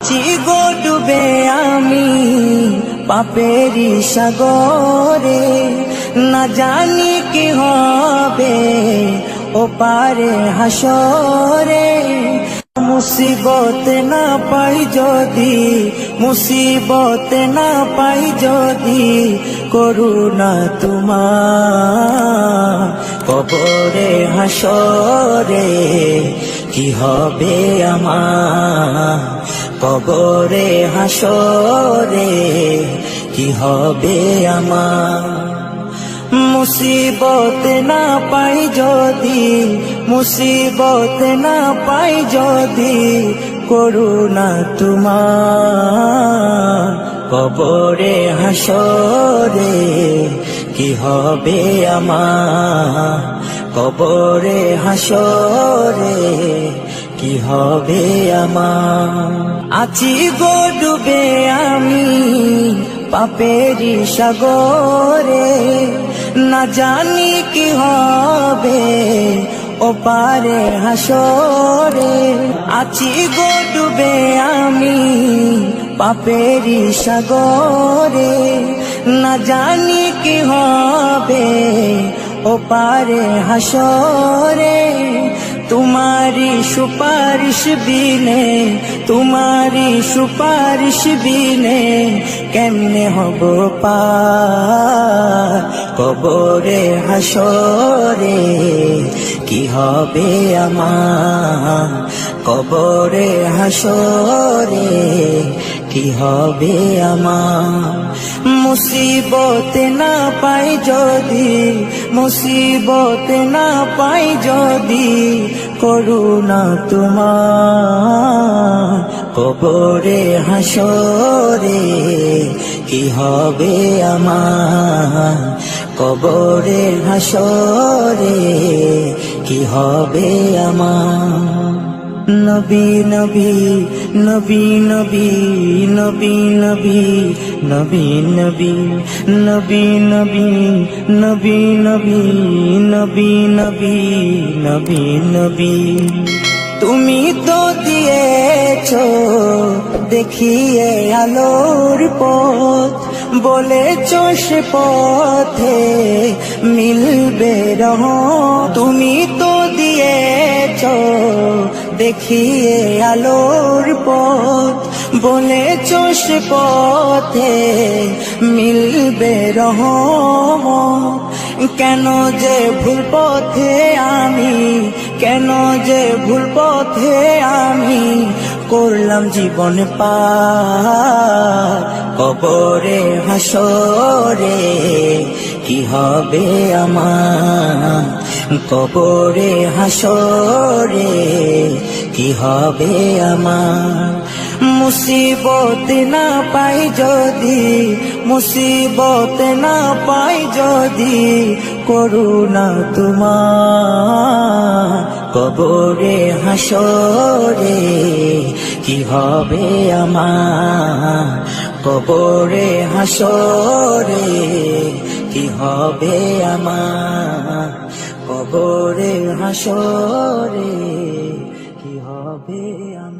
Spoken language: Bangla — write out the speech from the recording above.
আছি গো ডুবে আমি পাপেরি সাগরে, না জানি কি হবে ও পারে হাসরে। মুসিবত না পাই যদি, মুসিবত না পাই যদি, করুণা তোমার কবরে হাসরে কি হবে আমার, কবরে হাসরে কি হবে আমার। মুসিবত না পাই যদি, মুসিবত না পাই যদি, করুণা তোমার কবরে হাসরে কি হবে আমার, কবরে হাসরে কি হবে আমার। আছি গো ডুবে আমি পাপেরি সাগরে, না জানি কি হবে ও পারে হাসরে। আছি গো ডুবে আমি পাপেরি সাগরে, না জানি কি হবে ও পারে হাসরে। तुम्हारी सुपारिश बिने, तुम्हारी सुपारिश बिने केमने हबो पार कबरे हासरे কি হবে আমার, কবরে হাসরে কি হবে আমার। মুসিবত না পাই যদি, মুসিবত না পাই যদি, করুণা তোমার কবরে হাসরে কি হবে আমার, কবরে হাসরে কি হবে আমার। নবী নবী নবী নবী নবী নবী নবী নবী নবী নবী নবী নবী নবী নবী নবী নবী। তুমি তো দিয়েছো দেখিয়ে আলোর পথ, বলেছো সে পথে মিলবে রহমত। তুমি তো দিয়েছো দেখিয়ে আলোর পথ, বলেছো সে পথে মিলবে রহমত। কেন যে ভুল পথে আমি, কেন যে ভুল পথে আমি করলাম জীবন পার কবরে হাসরে কি হবে আমার, কবরে হাসরে কি হবে আমার। মুসিবত না পাই যদি, মুসিবত না পাই যদি, করুণা তোমার কবরে হাসরে কি হবে আমার, কবরে হাসরে কি হবে আমার, কবরে হাসরে কি হবে আমার।